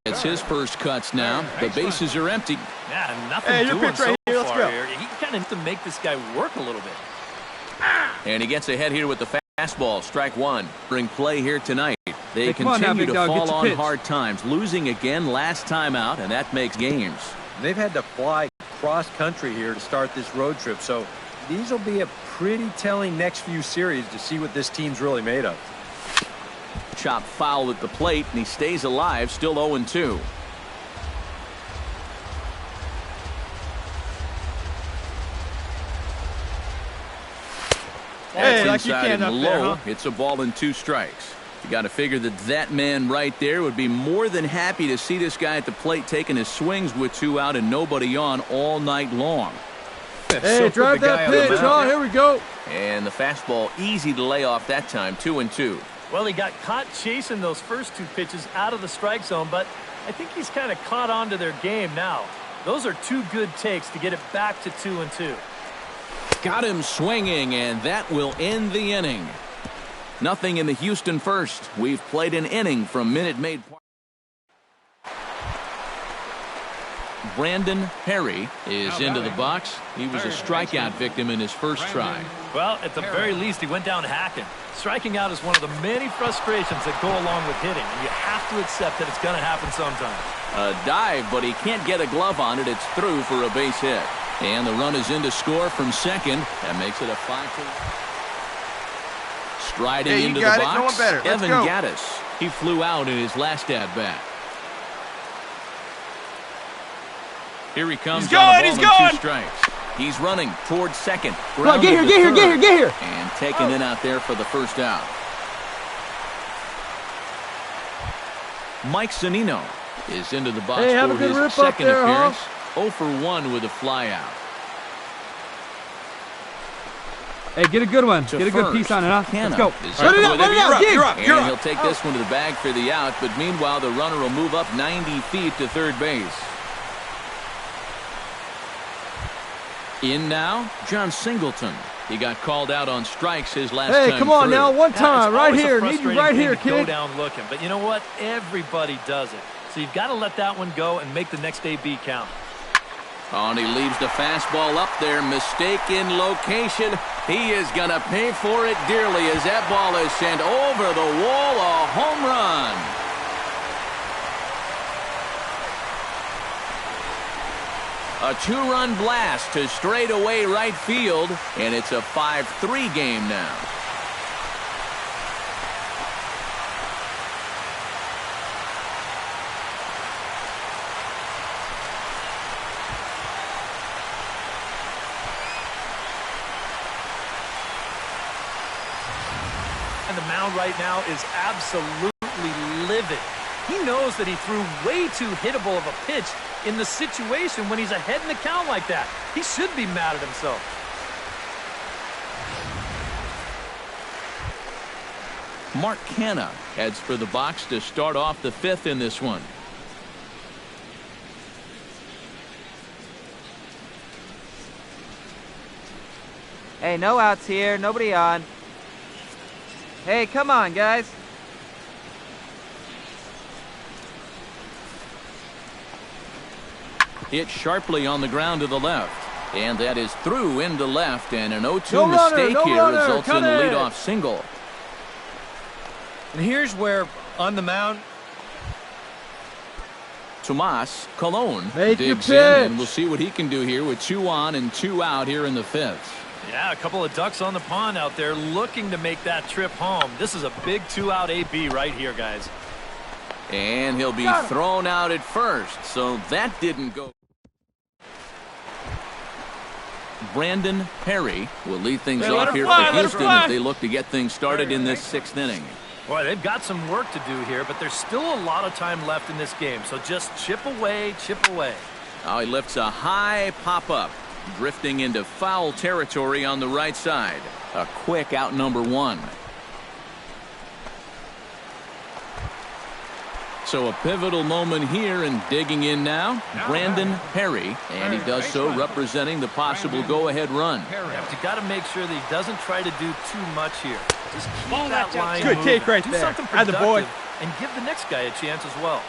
Gets his first cuts now. The bases are empty. Yeah, nothing doing so far here. He kind of needs to make this guy work a little bit. And he gets ahead here with the fastball. Strike one. Bring play here tonight. They continue to fall on hard times, losing again last time out, and that makes games. They've had to fly cross-country here to start this road trip, so these will be a pretty telling next few series to see what this team's really made of. Chop foul at the plate, and he stays alive, still 0-2. That's like you inside can and up there, low. huh? It's a ball and 2 strikes. You got to figure that man right there would be more than happy to see this guy at the plate taking his swings with 2 out and nobody on all night long. Hey, drive that pitch. Oh, here we go. And the fastball easy to lay off that time, 2-2. Well, he got caught chasing those first 2 pitches out of the strike zone, but I think he's kind of caught on to their game now. Those are 2 good takes to get it back to 2-2. Got him swinging, and that will end the inning. Nothing in the Houston first. We've played an inning from Minute Maid Park. Brandon Perry is into the box. He was a strikeout victim in his first try. Well, at the very least, he went down hacking. Striking out is one of the many frustrations that go along with hitting, and you have to accept that it's going to happen sometime. A dive, but he can't get a glove on it. It's through for a base hit. And the run is in to score from second. That makes it a 5-2. Striding into the box, Evan Gattis. He flew out in his last at-bat. Here he comes. He's going! 2 strikes. He's running towards second. Come on, get here. And taking it out there for the first out. Mike Zunino is into the box for his second appearance. 0 for 1 with a flyout. Hey, get a good one. Get a good piece on it, huh? Let's go. Run it out. You're up. And he'll take this one to the bag for the out, but meanwhile, the runner will move up 90 feet to third base. In now, John Singleton. He got called out on strikes his last time. Hey, come on now, one time, right here. Need you right here, kid. Go down looking, but you know what? Everybody does it. So you've got to let that one go and make the next AB count. Oh, and he leaves the fastball up there. Mistaken location. He is going to pay for it dearly as that ball is sent over the wall. A home run. A 2-run blast to straightaway right field, and it's a 5-3 game now. And the mound right now is absolutely livid. He knows that he threw way too hittable of a pitch in the situation when he's ahead in the count like that. He should be mad at himself. Mark Canha heads for the box to start off the 5th in this one. Hey, no outs here. Nobody on. Hey, come on, guys. Hit sharply on the ground to the left. And that is through into left. And an 0-2 mistake here results in a leadoff single. And here's where, on the mound, Tomas Colon digs in, and we'll see what he can do here with 2 on and 2 out here in the 5th. Yeah, a couple of ducks on the pond out there looking to make that trip home. This is a big 2-out AB right here, guys. And he'll be thrown out at first, so that didn't go. Brandon Perry will lead things off here for Houston as they look to get things started in this 6th inning. Boy, they've got some work to do here, but there's still a lot of time left in this game, so just chip away, chip away. Now he lifts a high pop-up, drifting into foul territory on the right side. A quick out number 1. So a pivotal moment here, and digging in now, Brandon Perry, and he does so representing the possible go-ahead run. Yeah, but you got to make sure that he doesn't try to do too much here. Just keep that line Good moving. take right Do there. something Add the boy. productive and give the next guy a chance as well.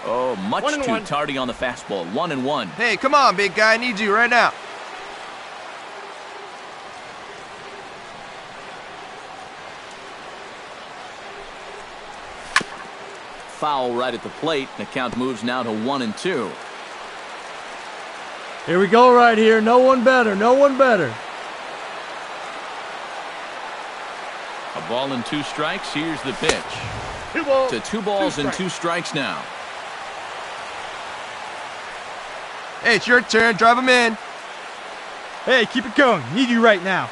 Oh, much too tardy on the fastball. 1-1. Hey, come on, big guy. I need you right now. Foul right at the plate. The count moves now to 1-2. Here we go right here. No one better. No one better. A ball and 2 strikes. Here's the pitch. To 2 balls and 2 strikes now. Hey, it's your turn. Drive him in. Hey, keep it going. Need you right now.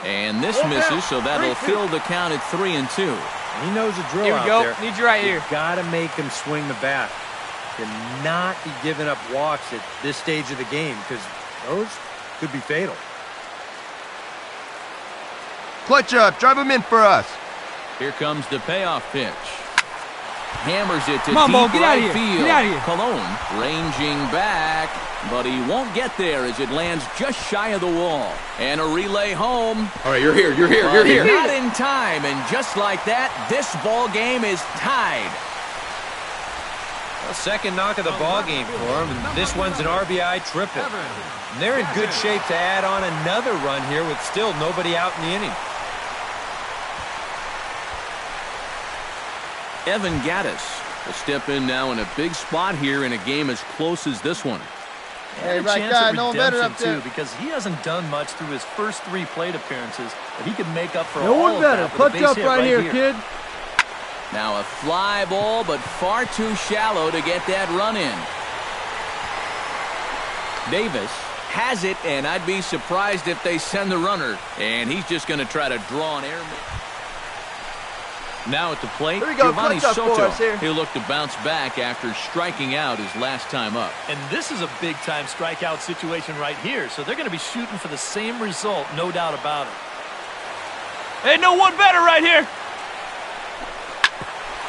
And this misses, so that'll fill the count at 3-2. He knows the drill Here we out go. there. Need you right here. You gotta make him swing the bat. Cannot be giving up walks at this stage of the game because those could be fatal. Clutch up. Drive him in for us. Here comes the payoff pitch. Hammers it to Come on, Bo, deep get out right of here. field. Get out of here. Cologne ranging back, but he won't get there as it lands just shy of the wall. And a relay home. All right, you're here. You're here. But You're here. not in time, and just like that, this ball game is tied. A second knock of the ball game for him, and this one's an RBI triple. And they're in good shape to add on another run here with still nobody out in the inning. Evan Gaddis will step in now in a big spot here in a game as close as this one. Hey, right guy, no better up there. Because he hasn't done much through his first 3 plate appearances, but he can make up for No all one of better. that with a Punch base up hit right here, kid. Now a fly ball, but far too shallow to get that run in. Davis has it, and I'd be surprised if they send the runner. And he's just going to try to draw an air. Now at the plate, Giovanni Soto. He'll look to bounce back after striking out his last time up. And this is a big-time strikeout situation right here, so they're going to be shooting for the same result, no doubt about it. Hey, no one better right here.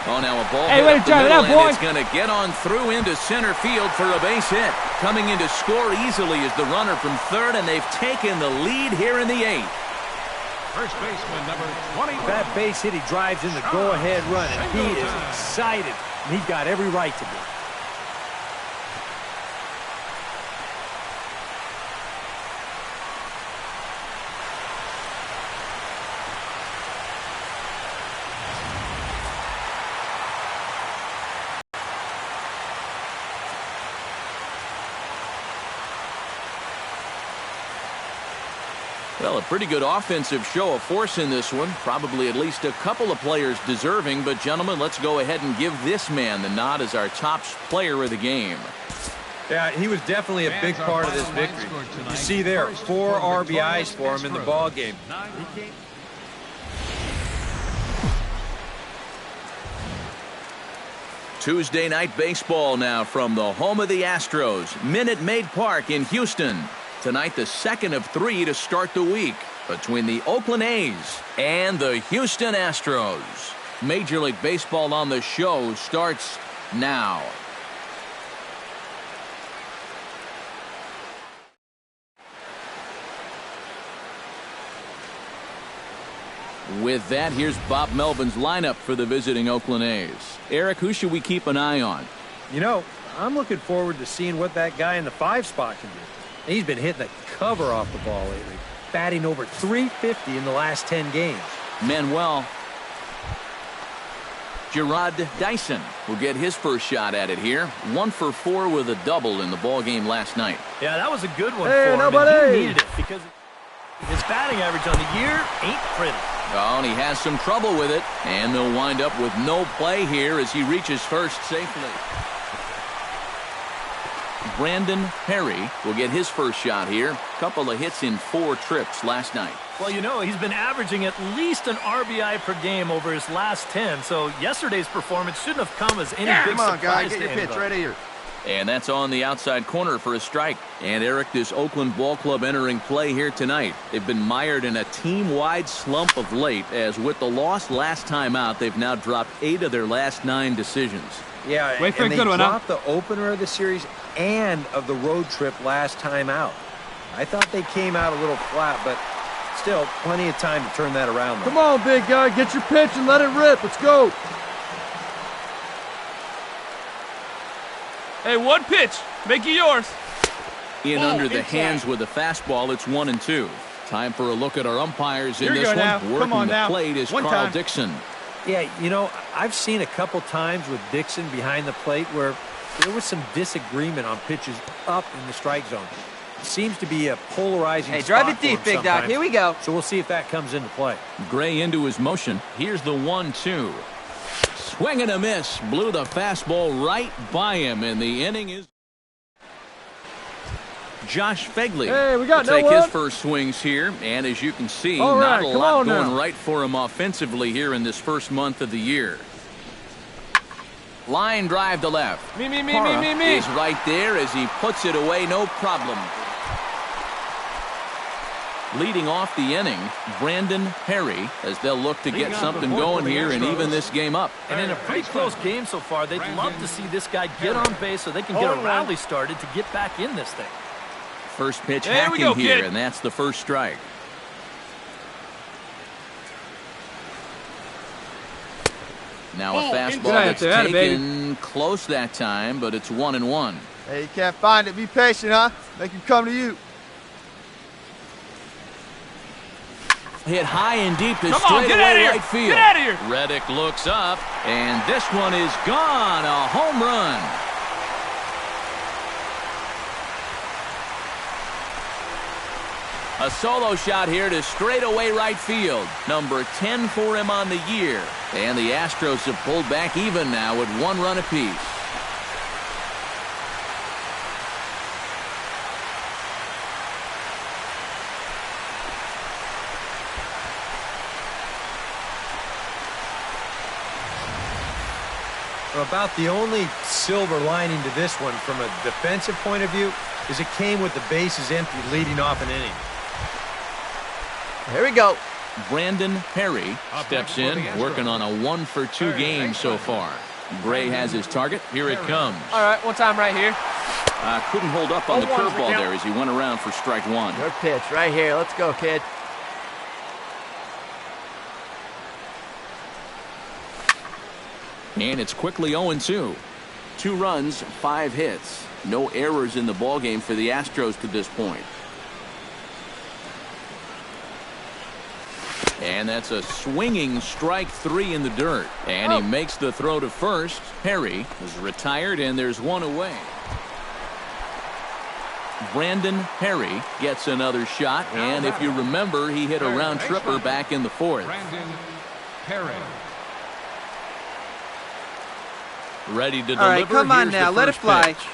Oh, now a ball Hey, hit way up to the drive it middle, out, boy. and it's going to get on through into center field for a base hit. Coming in to score easily is the runner from third, and they've taken the lead here in the 8th. First baseman number 20. That base hit, he drives in the go-ahead run, and he is excited. And he's got every right to be. Well, a pretty good offensive show of force in this one. Probably at least a couple of players deserving. But, gentlemen, let's go ahead and give this man the nod as our top player of the game. Yeah, he was definitely a big part of this victory. You see there, 4 RBIs for him in the ball game. Tuesday night baseball now from the home of the Astros, Minute Maid Park in Houston. Tonight, the second of 3 to start the week between the Oakland A's and the Houston Astros. Major League Baseball on the show starts now. With that, here's Bob Melvin's lineup for the visiting Oakland A's. Eric, who should we keep an eye on? You know, I'm looking forward to seeing what that guy in the 5 spot can do. He's been hitting the cover off the ball lately, batting over .350 in the last 10 games. Manuel Gerard Dyson will get his first shot at it here. 1 for 4 with a double in the ball game last night. Yeah, that was a good one Hey, for him. nobody. And he needed it because his batting average on the year ain't pretty. Oh, and he has some trouble with it, and they'll wind up with no play here as he reaches first safely. Brandon Perry will get his first shot here. Couple of hits in 4 trips last night. Well, you know, he's been averaging at least an RBI per game over his last 10, so yesterday's performance shouldn't have come as any big Come on, guy, surprise get to your pitch anybody. right here. And that's on the outside corner for a strike. And Eric, this Oakland ball club entering play here tonight. They've been mired in a team-wide slump of late, as with the loss last time out, they've now dropped 8 of their last 9 decisions. Yeah, Wait for and a they good one, huh? dropped the opener of the series and of the road trip last time out. I thought they came out a little flat, but still plenty of time to turn that around. Come on, big guy. Get your pitch and let it rip. Let's go. Hey, one pitch. Make it yours. In under the hands with a fastball, it's 1-2. Time for a look at our umpires in this one. Working the plate is Carl Dixon. Yeah, you know, I've seen a couple times with Dixon behind the plate where there was some disagreement on pitches up in the strike zone. It seems to be a polarizing Hey, drive it deep, Big Doc. Here we go. So we'll see if that comes into play. Gray into his motion. Here's the 1-2. Swing and a miss. Blew the fastball right by him, and the inning is... Josh Fegley will take his first swings here, and as you can see, not a lot going right for him offensively here in this first month of the year. Line drive to left. Me. Is right there as he puts it away, no problem. Leading off the inning, Brandon Perry, as they'll look to get something going here and even this game up. And in a pretty close game so far, they'd love to see this guy get on base so they can get a rally started to get back in this thing. First pitch hacking here, and that's the first strike. Now a fastball that's taken close that time, but it's 1-1. Hey, you can't find it. Be patient, huh? Make him come to you. Hit high and deep to straightaway right field. Get out of here. Reddick looks up, and this one is gone. A home run. A solo shot here to straightaway right field. Number 10 for him on the year. And the Astros have pulled back even now with 1 run apiece. About the only silver lining to this one from a defensive point of view is it came with the bases empty leading off an inning. Here we go. Brandon Perry steps in, working on a 1-for-2 game so far. Gray has his target. Here it comes. All right, one time right here. Couldn't hold up on the curveball there as he went around for strike 1. Your pitch right here. Let's go, kid. And it's quickly 0-2. 2 runs, 5 hits. No errors in the ballgame for the Astros to this point. And that's a swinging strike 3 in the dirt. And he makes the throw to first. Perry is retired, and there's 1 away. Brandon Perry gets another shot, and if you remember, he hit a round tripper back in the 4th. Brandon Perry. Ready to deliver. All right, come on now, let it fly. Pitch.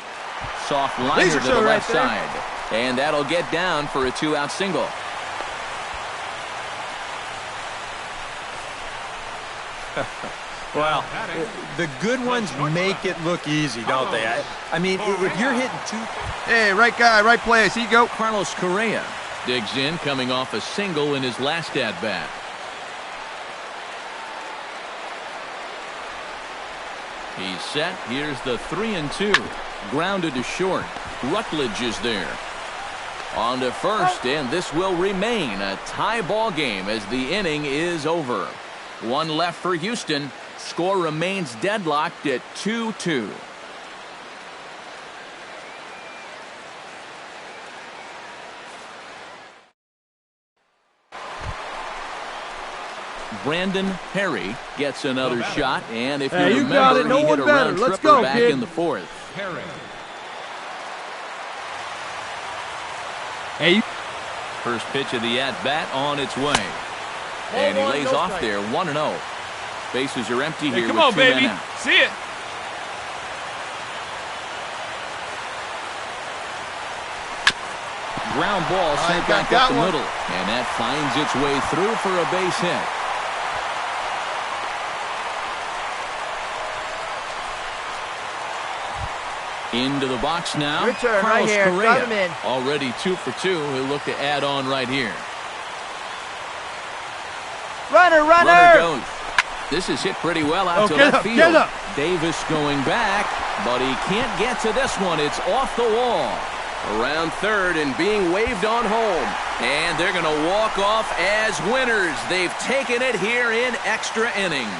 Soft liner to the left side. And that'll get down for a 2-out single. Well, the good ones make it look easy, don't they? I mean, if you're hitting 2... Hey, right guy, right place. Here you go. Carlos Correa digs in, coming off a single in his last at-bat. He's set. Here's the 3-2. Grounded to short. Rutledge is there. On to first, and this will remain a tie ball game as the inning is over. 1 left for Houston. Score remains deadlocked at 2-2. Brandon Perry gets another shot, and if you remember, he hit a round tripper back in the 4th. Perry. Hey. First pitch of the at-bat on its way. And he lays off there, 1-0. Bases are empty here with 2 men out. See it. Ground ball sent back up the middle. And that finds its way through for a base hit. Into the box now. Your turn right here. Drive him in. Already 2 for 2. He'll look to add on right here. Runner. Runner goes. This is hit pretty well out to left field. Get up. Davis going back, but he can't get to this one. It's off the wall. Around third and being waved on home. And they're going to walk off as winners. They've taken it here in extra innings.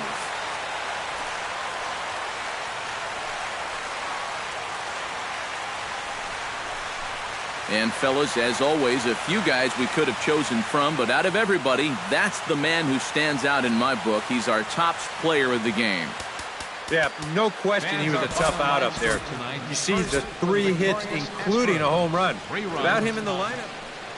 And fellas, as always, a few guys we could have chosen from, but out of everybody, that's the man who stands out in my book. He's our top player of the game. Yeah, no question he was a tough out up there. You see the 3 hits, including a home run. Without him in the lineup.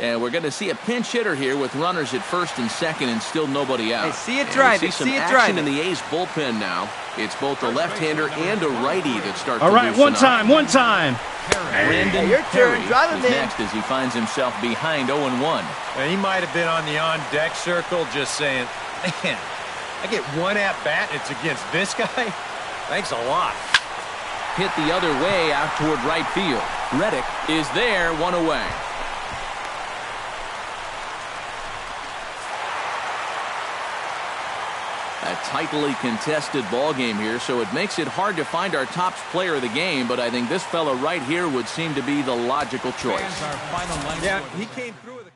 And we're going to see a pinch hitter here with runners at first and second and still nobody out. Hey, see it driving, see some action in the A's bullpen now. It's both a left-hander and a righty that start to All right, loosen up. one time. Brandon your turn. Perry Drive him is in. next as he finds himself behind 0-1. And he might have been on the on-deck circle just saying, man, I get 1 at-bat, it's against this guy? Thanks a lot. Hit the other way out toward right field. Reddick is there, 1 away. A tightly contested ball game here, so it makes it hard to find our top player of the game, but I think this fella right here would seem to be the logical choice. Yeah, he came through with a couple.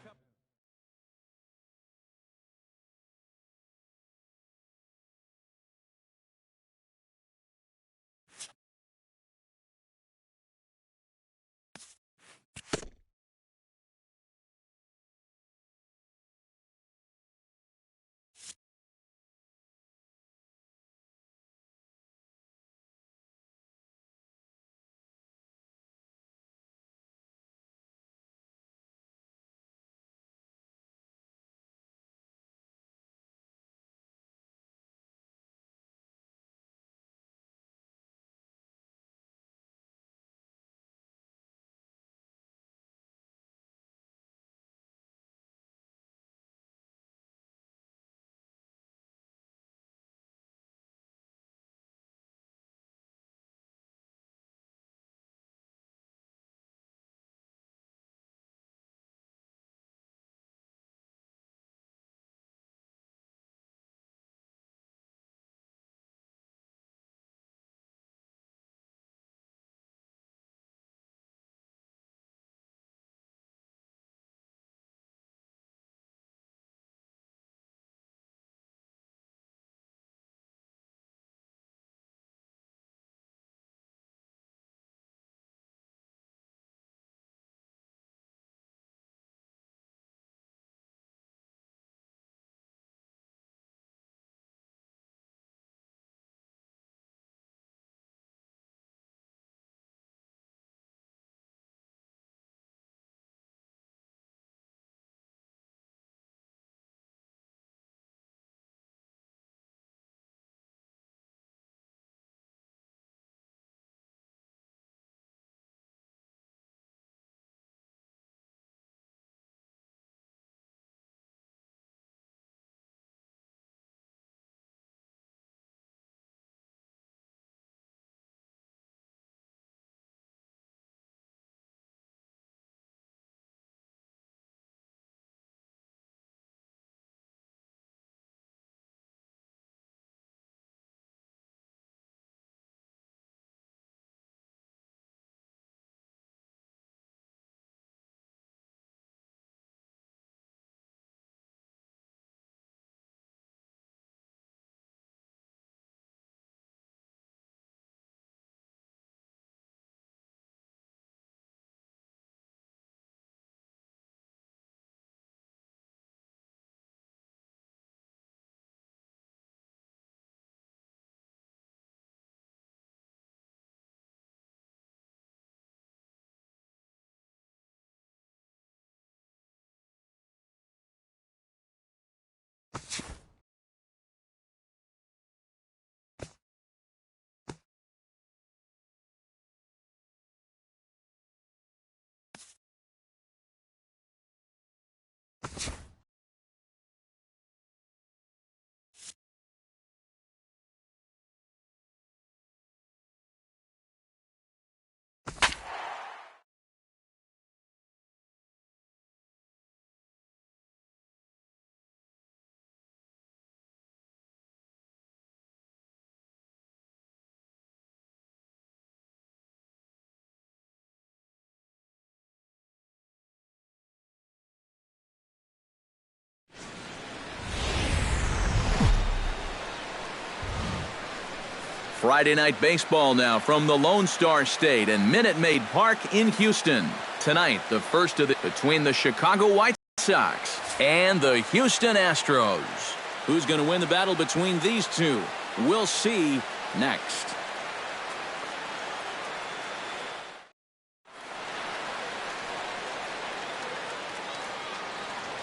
Friday night baseball now from the Lone Star State and Minute Maid Park in Houston. Tonight, the first of the between the Chicago White Sox and the Houston Astros. Who's going to win the battle between these two? We'll see next.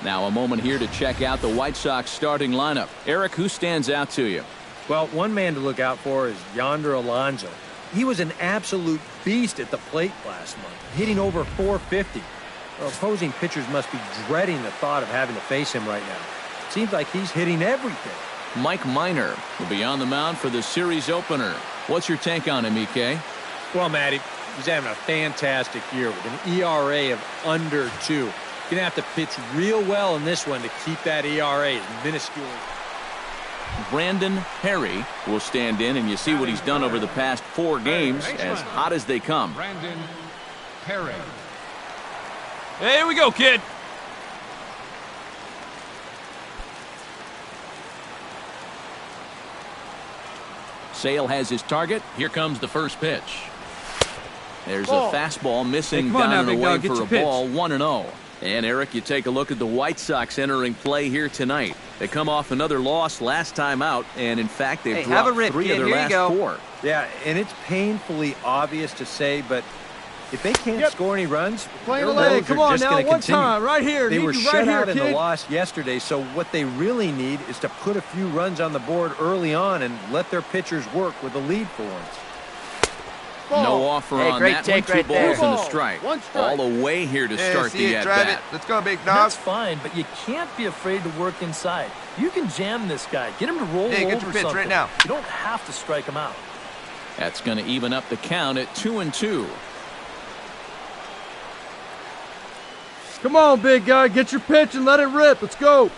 Now a moment here to check out the White Sox starting lineup. Eric, who stands out to you? Well, one man to look out for is Yonder Alonso. He was an absolute beast at the plate last month, hitting over 450. Well, opposing pitchers must be dreading the thought of having to face him right now. Seems like he's hitting everything. Mike Minor will be on the mound for the series opener. What's your take on him, EK? Well, Matty, he's having a fantastic year with an ERA of under 2. Going to have to pitch real well in this one to keep that ERA as minuscule. Brandon Perry will stand in, and you see what he's done over the past 4 games, as hot as they come. Brandon Perry. Hey, here we go, kid. Sale has his target. Here comes the first pitch. There's a fastball missing down and away for a ball, 1-0. And Eric, you take a look at the White Sox entering play here tonight. They come off another loss last time out, and in fact, they've dropped 3 of their last 4. Yeah, and it's painfully obvious to say, but if they can't score any runs, their woes Come are on just now, going to one continue. time, right here. They Need were you shut right out here, in the kid. loss yesterday, so what they really need is to put a few runs on the board early on and let their pitchers work with the lead for once. No offer on great that take one. 2 right there. balls and a strike. One strike. All the way here to start the at-bat. Let's go, big dog. That's fine, but you can't be afraid to work inside. You can jam this guy. Get him to roll Hey, get over your pitch something. right now. You don't have to strike him out. That's going to even up the count at 2-2. Come on, big guy. Get your pitch and let it rip. Let's go.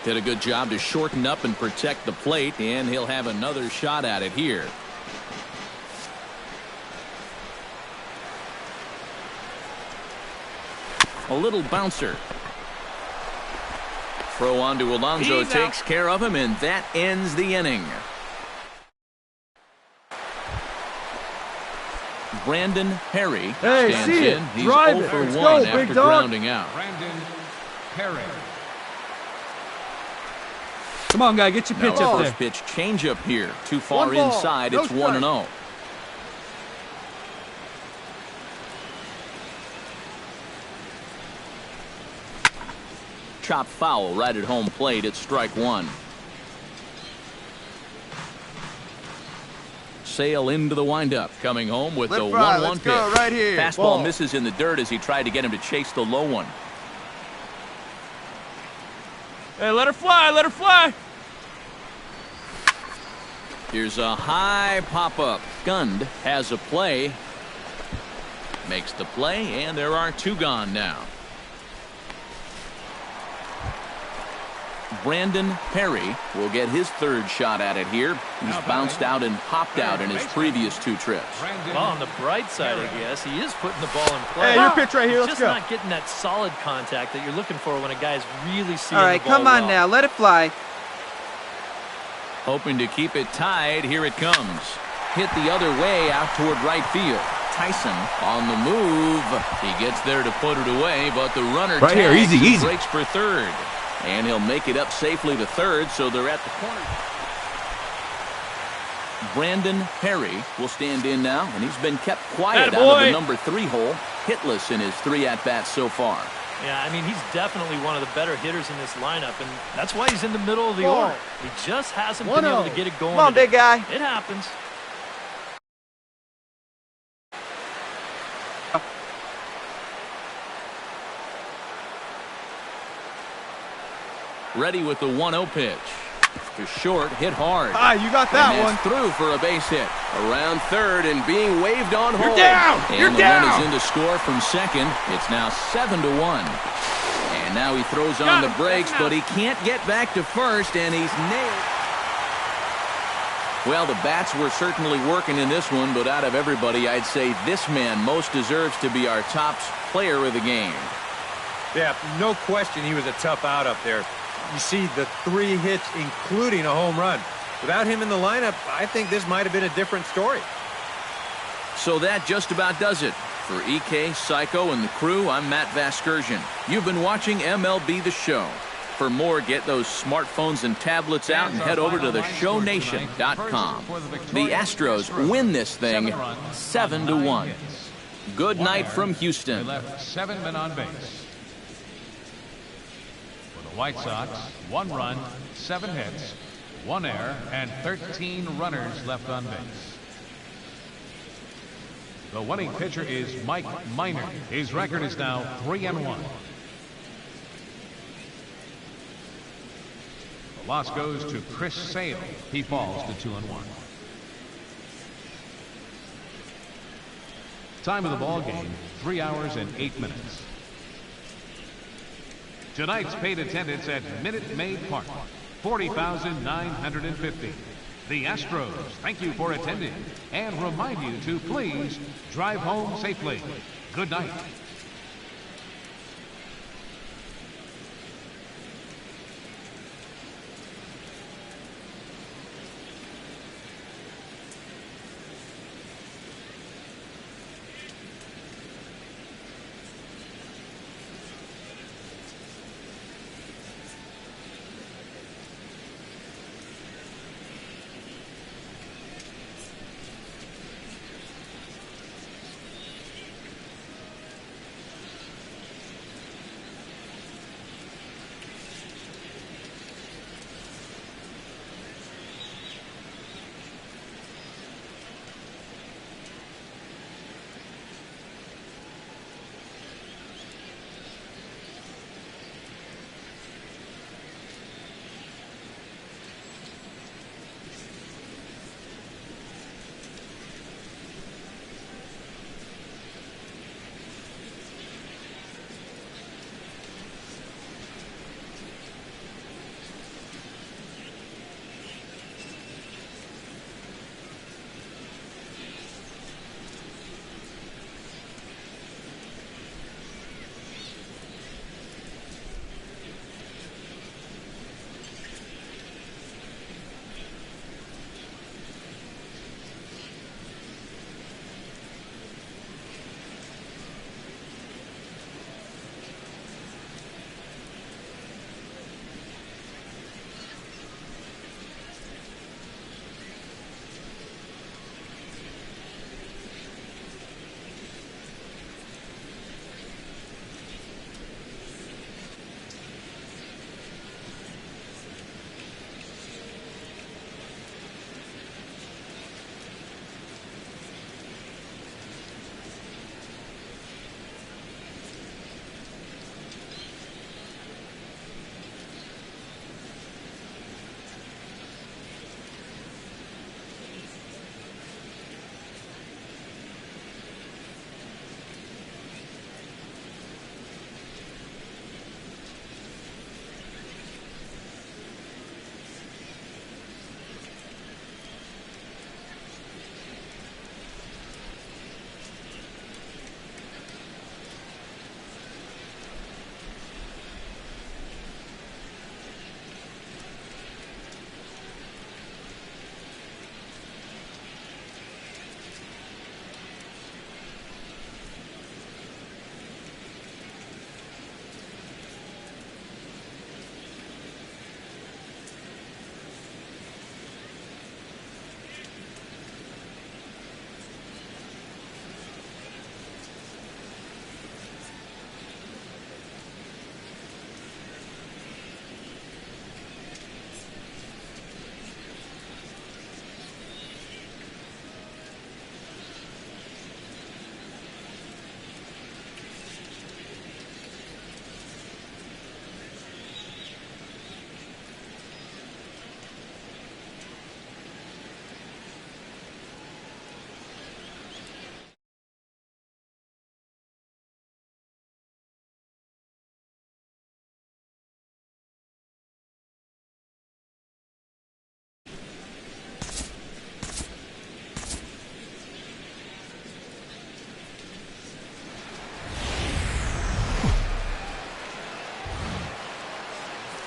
Did a good job to shorten up and protect the plate, and he'll have another shot at it here. A little bouncer. Throw on to Alonso takes care of him, and that ends the inning. Brandon Perry stands in. He's 0 for 1 after grounding out. Brandon Perry. Come on, guy, get your pitch up there. First pitch changeup here. Too far inside. It's 1-0. Chopped foul right at home plate. It's strike 1. Sale into the windup, coming home with the 1-1 pitch. Right here. Fastball misses in the dirt as he tried to get him to chase the low one. Hey, let her fly, let her fly. Here's a high pop-up. Gund has a play. Makes the play, and there are 2 gone now. Brandon Perry will get his 3rd shot at it here. He's bounced out and popped out in his previous 2 trips. Well, on the bright side, I guess, he is putting the ball in play. Hey, your pitch right here. Let's just go. not getting that solid contact that you're looking for when a guy's really seeing All right, the ball come on well. now. Let it fly. Hoping to keep it tied. Here it comes. Hit the other way out toward right field. Tyson on the move. He gets there to put it away, but the runner right here, tags easy, and easy. breaks for 3rd. And he'll make it up safely to 3rd, so they're at the corner. Brandon Perry will stand in now, and he's been kept quiet out of the number 3 hole. Hitless in his 3 at-bats so far. Yeah, I mean, he's definitely one of the better hitters in this lineup, and that's why he's in the middle of the order. He just hasn't been able to get it going. Come on, big guy. It happens. Ready with the 1-0 pitch. To short, hit hard. You got that and one. Through for a base hit. Around 3rd and being waved on home. You're down. And You're the down. run is in to score from 2nd. It's now 7-1. And now he throws on the brakes, but he can't get back to 1st, and he's nailed. Well, the bats were certainly working in this one, but out of everybody, I'd say this man most deserves to be our top player of the game. Yeah, no question he was a tough out up there. You see the 3 hits, including a home run. Without him in the lineup, I think this might have been a different story. So that just about does it For EK, Psycho, and the crew, I'm Matt Vasgersian. You've been watching MLB The Show. For more, get those smartphones and tablets out and head over to theshownation.com. The Astros win this thing 7-1. Good night from Houston. They left 7 men on base. For the White Sox, 1 run, 7 hits, 1 error, and 13 runners left on base. The winning pitcher is Mike Minor. His record is now 3-1. The loss goes to Chris Sale. He falls to 2-1. Time of the ball game, 3 hours and 8 minutes. Tonight's paid attendance at Minute Maid Park, 40,950. The Astros thank you for attending and remind you to please drive home safely. Good night.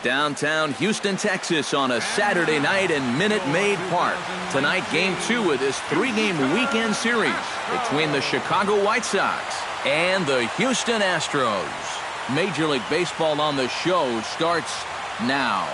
Downtown Houston, Texas on a Saturday night in Minute Maid Park. Tonight, Game 2 of this 3-game weekend series between the Chicago White Sox and the Houston Astros. Major League Baseball on the show starts now.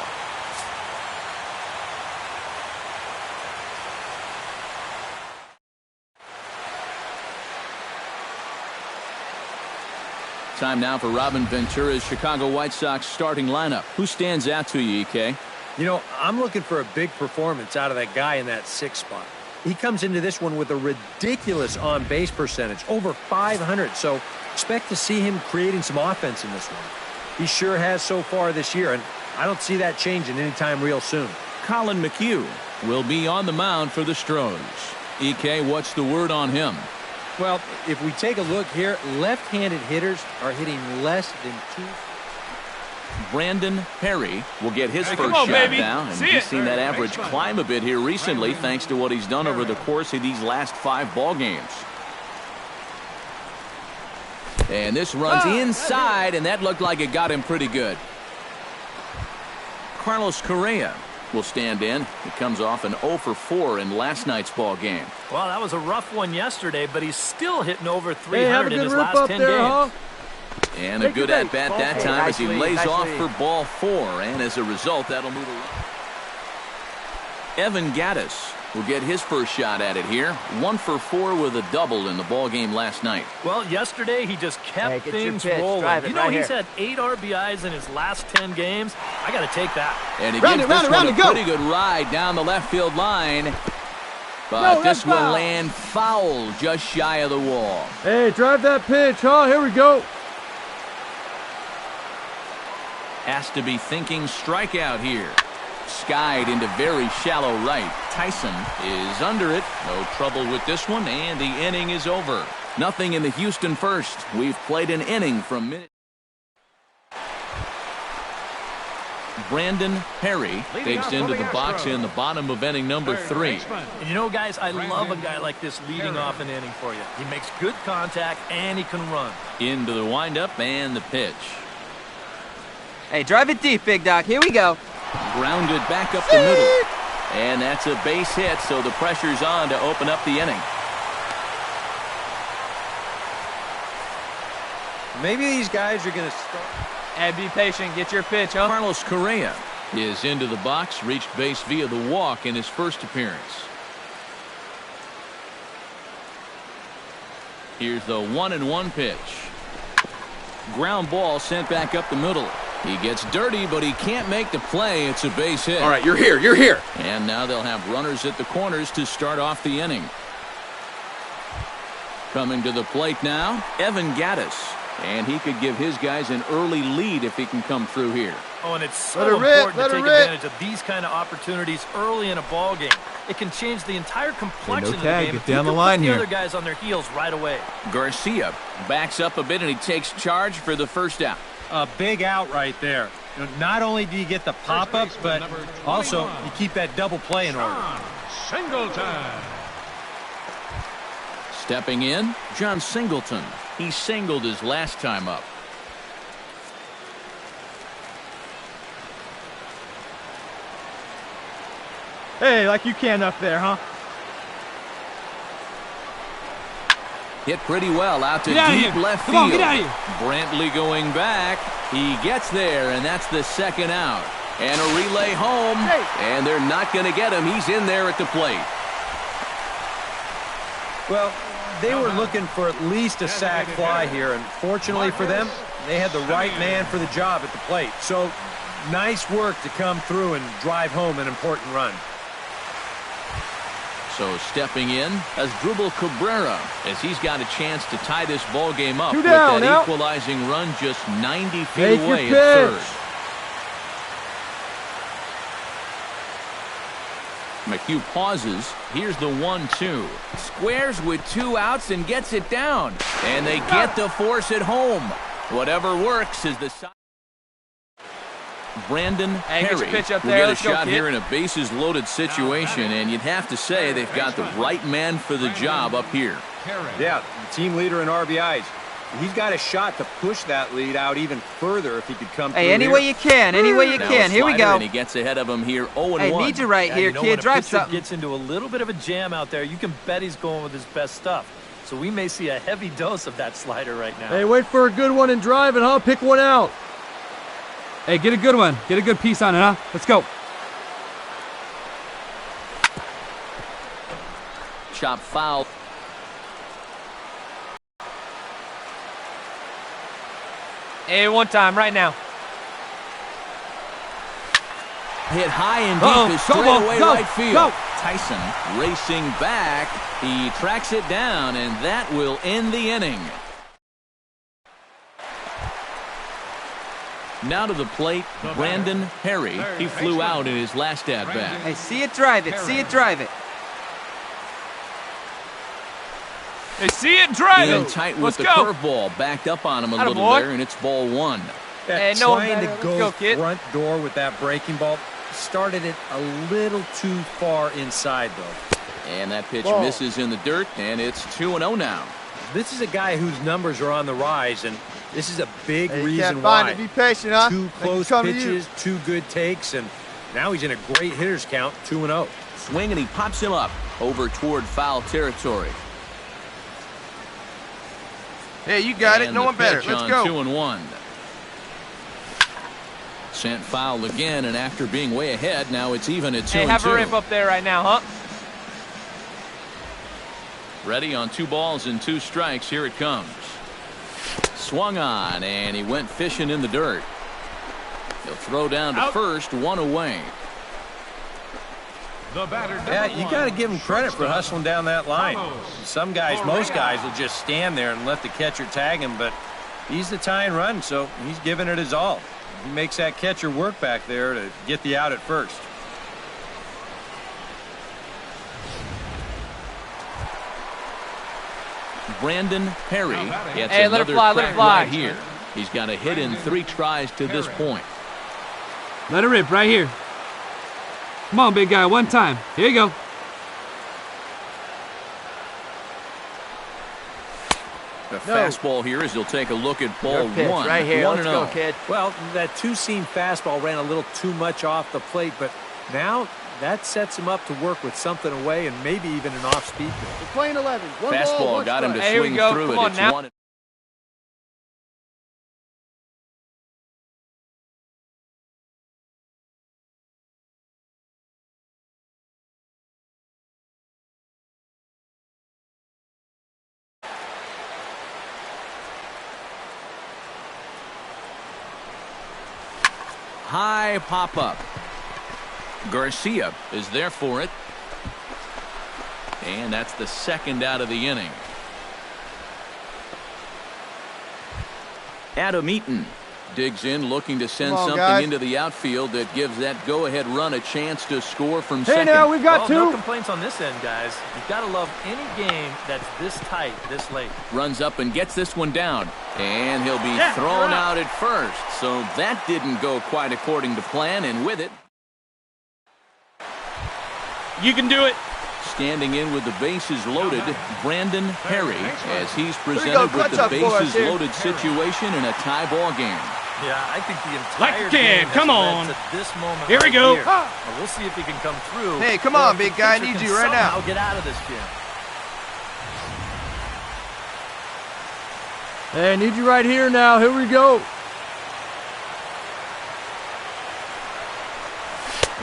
Time now for Robin Ventura's Chicago White Sox starting lineup. Who stands out to you, EK? You know, I'm looking for a big performance out of that guy in that 6th spot. He comes into this one with a ridiculous on-base percentage, over 500, so expect to see him creating some offense in this one. He sure has so far this year, and I don't see that changing anytime real soon. Colin McHugh will be on the mound for the Stros. EK, what's the word on him? Well, if we take a look here, left-handed hitters are hitting less than 2. Brandon Perry will get his first shot now, and he's seen that average climb a bit here recently thanks to what he's done over the course of these last 5 ball games. And this runs inside, and that looked like it got him pretty good. Carlos Correa will stand in. He comes off an 0 for 4 in last night's ball game. Well, that was a rough one yesterday, but he's still hitting over 300 in his last 10 games. Huh? And a good at-bat that time as he lays off for ball 4, and as a result, that'll move around. Evan Gattis will get his first shot at it here. 1 for 4 with a double in the ball game last night. Well, yesterday he just kept things rolling. You know, he's had 8 RBIs in his last 10 games. I got to take that. And he gives this one a pretty good ride down the left field line. But this will land foul just shy of the wall. Hey, drive that pitch, huh? Here we go. Has to be thinking strikeout here. Skied into very shallow right. Tyson is under it. No trouble with this one, and the inning is over. Nothing in the Houston first. We've played an inning from minute. Brandon Perry digs into the box in the bottom of inning number 3. And you know, guys, I love a guy like this leading off an inning for you. He makes good contact, and he can run. Into the windup and the pitch. Hey, drive it deep, Big Doc. Here we go. Grounded back up the middle. And that's a base hit, so the pressure's on to open up the inning. Maybe these guys are going to start. Hey, be patient. Get your pitch, huh? Carlos Correa is into the box, reached base via the walk in his first appearance. Here's the 1-1 pitch. Ground ball sent back up the middle. He gets dirty, but he can't make the play. It's a base hit. All right, you're here. You're here. And now they'll have runners at the corners to start off the inning. Coming to the plate now, Evan Gattis. And he could give his guys an early lead if he can come through here. Oh, and it's so important to take advantage of these kind of opportunities early in a ball game. It can change the entire complexion of the game. Get down the line here. The other guys on their heels right away. Garcia backs up a bit, and he takes charge for the first out. A big out right there. You know, not only do you get the pop-ups, but also you keep that double play in order. Singleton. Stepping in, John Singleton. He singled his last time up. Hey, like you can up there, huh? Hit pretty well out to deep left field. Come on, get out of here. Brantley going back. He gets there, and that's the second out. And a relay home, and they're not going to get him. He's in there at the plate. Well, they were looking for at least a sac fly here, and fortunately for them, they had the right man for the job at the plate. So, nice work to come through and drive home an important run. So stepping in as Dribble Cabrera, as he's got a chance to tie this ball game up Two with down, that now. Equalizing run just 90 feet Take away your at pitch. third. McHugh pauses. Here's the 1-2. Squares with 2 outs and gets it down. And they get the force at home. Whatever works is the side. Brandon Perry will get a shot here in a bases-loaded situation, and you'd have to say they've got the right man for the job up here. Yeah, the team leader in RBIs. He's got a shot to push that lead out even further if he could come through. Hey, any way you can, any way you can. Here we go. And he gets ahead of him here, 0-1. Hey, need you right here, kid. Drive something. Gets into a little bit of a jam out there. You can bet he's going with his best stuff. So we may see a heavy dose of that slider right now. Hey, wait for a good one and drive it, huh? Pick one out. Hey, get a good one. Get a good piece on it, huh? Let's go. Chop foul. Hey, one time, right now. Hit high and deep is straight away go, right field. go. Tyson racing back. He tracks it down, and that will end the inning. Now to the plate, Brandon Harry. He flew out in his last at-bat. Hey, see it, drive it. See it, drive it. Hey, see it, drive In it. tight Let's with the go. curveball, backed up on him a Atta little boy. there, and it's ball one. Hey, no one Trying better. to Let's go go, kid. front door with that breaking ball. Started it a little too far inside, though. And that pitch misses in the dirt, and it's 2-0 now. This is a guy whose numbers are on the rise, and this is a big Hey, you reason can't find why. it. Be patient, huh? Two Make him close come to you. pitches, two good takes, and now he's in a great hitter's count, 2-0. Swing, and he pops him up over toward foul territory. Hey, you got it. And No the one better. pitch Let's on go. 2-1. Sent foul again, and after being way ahead, now it's even at 2-2. Hey, have a rip up there right now, huh? Ready on 2 balls and 2 strikes. Here it comes. Swung on, and he went fishing in the dirt. He'll throw down to first, 1 away. The batter, Yeah, you got to give him credit for hustling down that line. Some guys, most guys, will just stand there and let the catcher tag him, but he's the tying run, so he's giving it his all. He makes that catcher work back there to get the out at first. Brandon Harry gets Hey, let it another fly, let it crack fly. right here. He's got a hit in 3 tries to this point. Let it rip right here. Come on, big guy, one time. Here you go. The fastball here as he'll take a look at ball Your pitch 1. right here. 1-0. Let's go, kid. Well, that two-seam fastball ran a little too much off the plate, but now that sets him up to work with something away and maybe even an off-speed pitch. We're playing 11. One ball, Fastball one got him to strike. Here we swing go. through Come it. on It's now. 1. High pop-up. Garcia is there for it. And that's the second out of the inning. Adam Eaton digs in, looking to send something guys. into the outfield that gives that go-ahead run a chance to score from Hey, second. now we've got No 2. complaints on this end, guys. You've got to love any game that's this tight, this late. Runs up and gets this one down. And he'll be thrown out at first. So that didn't go quite according to plan, and with it, You can do it. standing in with the bases loaded, Brandon Harry, as he's go, presented with clutch the up for us bases here. loaded situation in a tie ball game. Yeah, I think the Like entire a kid, game come has on. led to this moment. Here we right go. Here. Now, we'll see if he can come through. Hey, come or on, if the big guy. I pitcher need can you right now. somehow get out of this jam. Hey, I need you right here now. Here we go.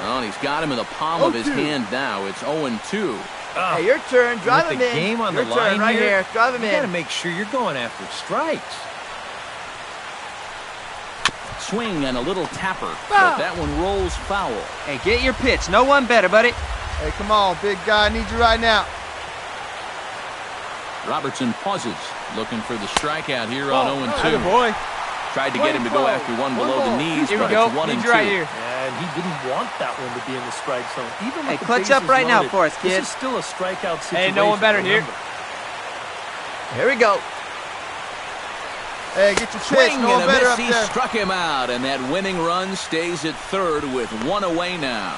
Well, and he's got him in the palm of his 0-2. hand now. It's 0-2. Hey, your turn. Drive With him the in. game on Your the turn line right here. Drive him you got to in. make sure you're going after strikes. Swing and a little tapper, but that one rolls foul. Hey, get your pitch. No one better, buddy. Hey, come on, big guy. I need you right now. Robertson pauses, looking for the strikeout here on 0-2. Boy. Tried to get him to go after one below the knees, Here we but go. it's 1-2. Need you right here. And he didn't want that one to be in the strike zone. Even Hey, with the clutch up bases right now loaded, for us, kid. This is still a strikeout situation. Hey, no one better here. remember. Here we go. Hey, get your pitch. Swing No and one a better miss. up He there. struck him out, and that winning run stays at third with 1 away now.